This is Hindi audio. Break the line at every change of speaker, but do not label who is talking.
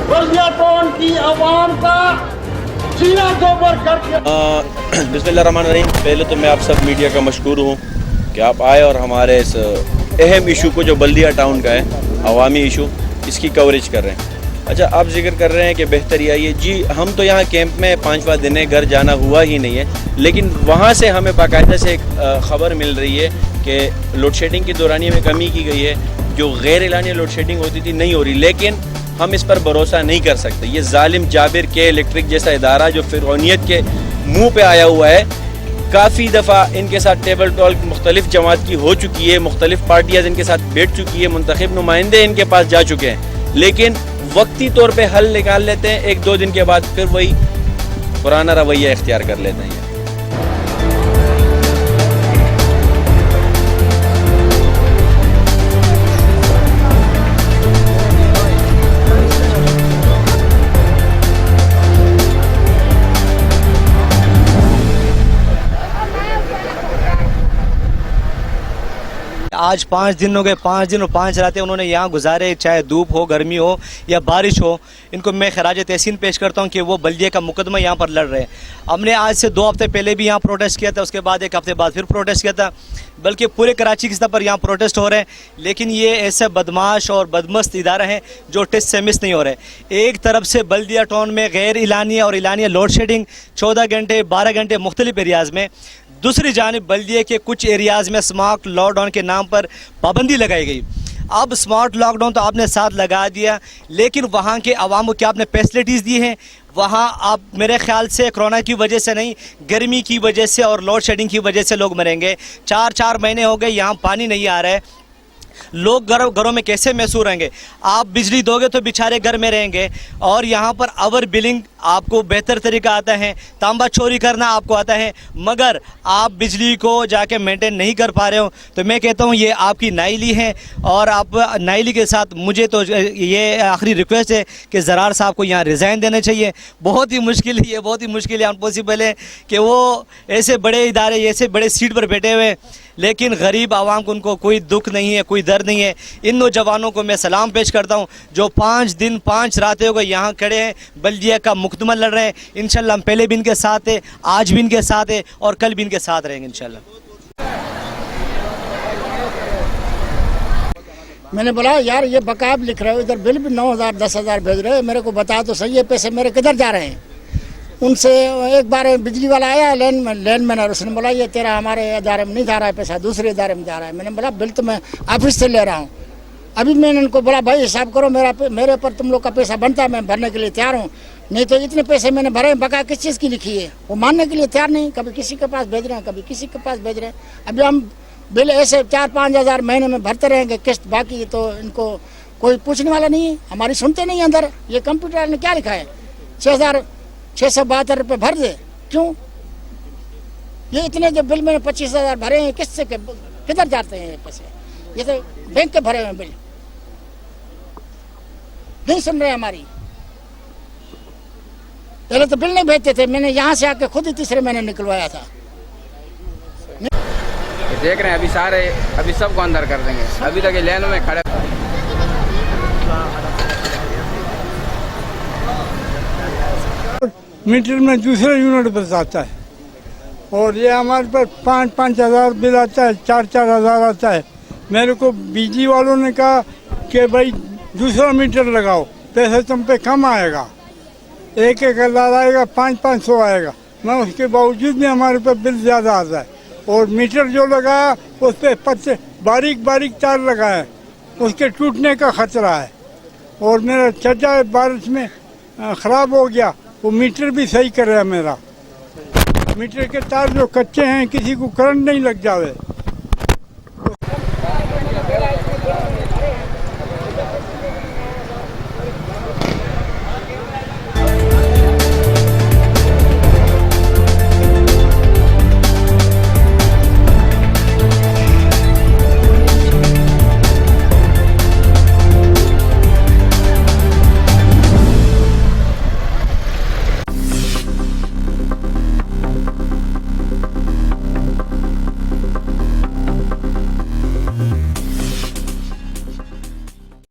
बल्दिया टाउन की आवाम का सीना गोबर करके।
बिस्मिल्लाहिर्रहमानिर्रहीम। पहले तो मैं आप सब मीडिया का मशकूर हूँ कि आप आए और हमारे इस अहम इशू को जो बल्दिया टाउन का है, अवामी इशू, इसकी कवरेज कर रहे हैं। अच्छा, आप जिक्र कर रहे हैं कि बेहतरी आई है। जी, हम तो यहाँ कैंप में 5वां दिन है, घर जाना हुआ ही नहीं है, लेकिन वहाँ से हमें बाकायदा से एक ख़बर मिल रही है कि लोड शेडिंग की दौरानिए में कमी की गई है। जो गैर एलानिया लोड शेडिंग होती थी नहीं हो रही, लेकिन हम इस पर भरोसा नहीं कर सकते। ये जालिम जाबिर के इलेक्ट्रिक जैसा इदारा जो फिरौनियत के मुँह पर आया हुआ है, काफ़ी दफ़ा इनके साथ टेबल टॉक मुख्तलिफ जमात की हो चुकी है, मुख्तलिफ पार्टियाँ इनके साथ बैठ चुकी है, मुंतखब नुमाइंदे इनके पास जा चुके हैं, लेकिन वक्ती तौर पे हल निकाल लेते हैं। 1-2 दिन के बाद फिर वही पुराना रवैया इख्तियार कर लेते हैं।
आज 5 दिन हो गए, 5 दिन और 5 रातें उन्होंने यहाँ गुजारे, चाहे धूप हो, गर्मी हो या बारिश हो। इनको मैं खराज तहसीन पेश करता हूँ कि वो बल्दिया का मुकदमा यहाँ पर लड़ रहे हैं। हमने आज से 2 हफ्ते पहले भी यहाँ प्रोटेस्ट किया था, उसके बाद 1 हफ्ते बाद फिर प्रोटेस्ट किया था, बल्कि पूरे कराची की सतह पर यहाँ प्रोटेस्ट हो रहे हैं। लेकिन ये ऐसे बदमाश और बदमस्त इदारा हैं जो टेस्ट से मिस नहीं हो रहे। एक तरफ से बल्दिया टाउन में गैर इलानिया और इलानिया लोड शेडिंग 14 घंटे 12 घंटे मुख्तलिफ एरियाज़ में, दूसरी जानिब बल्दिया के कुछ एरियाज़ में स्मार्ट लॉकडाउन के नाम पर पाबंदी लगाई गई। अब स्मार्ट लॉकडाउन तो आपने साथ लगा दिया, लेकिन वहाँ के आवाम को क्या आपने फैसिलिटीज़ दी हैं? वहाँ आप मेरे ख्याल से कोरोना की वजह से नहीं, गर्मी की वजह से और लोड शेडिंग की वजह से लोग मरेंगे। 4 महीने हो गए, यहाँ पानी नहीं आ रहा है। लोग घरों में कैसे महसूस रहेंगे? आप बिजली दोगे तो बेचारे घर में रहेंगे। और यहाँ पर आवर बिलिंग आपको बेहतर तरीका आता है, तांबा चोरी करना आपको आता है, मगर आप बिजली को जाके मेंटेन नहीं कर पा रहे हो। तो मैं कहता हूँ ये आपकी नाइली है, और आप नाइली के साथ मुझे तो ये आखिरी रिक्वेस्ट है कि ज़रार साहब को यहाँ रिज़ाइन देने चाहिए। बहुत ही मुश्किल है, ये बहुत ही मुश्किल है, अनपॉसिबल है कि वो ऐसे बड़े इदारे, ऐसे बड़े सीट पर बैठे हुए, लेकिन गरीब आवाम को उनको कोई दुख नहीं है, कोई दर्द नहीं है। इन नौजवानों को मैं सलाम पेश करता हूँ जो 5 दिन 5 रातें हो गए यहाँ खड़े हैं, बल्दिया का मुकदमा लड़ रहे हैं। इंशाल्लाह हम पहले भी इनके साथ है, आज भी इनके साथ है और कल भी इनके साथ रहेंगे इंशाल्लाह।
मैंने बोला यार ये बकायद लिख रहे हो, इधर बिल भी 9,000 10,000 भेज रहे हो, मेरे को बता तो सही है पैसे मेरे किधर जा रहे हैं। उनसे एक बार बिजली वाला आया लैंड मैनर, उसने बोला ये तेरा हमारे इदारे में नहीं जा रहा है पैसा, दूसरे इदारे में जा रहा है। मैंने बोला बिल तो मैं ऑफिस से ले रहा हूँ। अभी मैंने उनको बोला भाई हिसाब करो, मेरे ऊपर तुम लोग का पैसा बनता है, मैं भरने के लिए तैयार हूँ, नहीं तो इतने पैसे मैंने भरे हैं, बकाया किस चीज़ की लिखी है। वो मानने के लिए तैयार नहीं, कभी किसी के पास भेज रहे हैं, कभी किसी के पास भेज रहे हैं। अभी हम बिल ऐसे 4-5 हज़ार महीने में भरते रहेंगे किस्त, बाकी तो इनको कोई पूछने वाला नहीं है, हमारी सुनते नहीं अंदर। ये कंप्यूटर ने क्या लिखा है 6,672 रुपये भर दे, क्यों? ये इतने जो बिल मैंने 25,000 भरे हैं, किससे किधर जाते हैं ये पैसे? ये तो बैंक के भरे हैं बिल, नहीं सुन रहे हमारी। पहले तो बिल नहीं भेजते थे, मैंने यहाँ से आके खुद ही 3 महीने निकलवाया था।
देख रहे हैं अभी सबको अंदर कर देंगे, अभी तक लाइन में खड़े।
मीटर में दूसरा यूनिट बताता है, और ये हमारे पास 5-5 हज़ार बिल आता है, 4-4 हज़ार आता है। मेरे को बिजली वालों ने कहा कि भाई दूसरा मीटर लगाओ, पैसे तुम पे कम आएगा, 1-1 हज़ार आएगा, 500-500 आएगा, मैं उसके बावजूद भी हमारे पे बिल ज़्यादा आता है। और मीटर जो लगाया उस पर पत्ते बारीक तार लगाए, उसके टूटने का खतरा है। और मेरा चचा बारिश में ख़राब हो गया, वो मीटर भी सही कर रहा है मेरा। मीटर के तार जो कच्चे हैं, किसी को करंट नहीं लग जावे।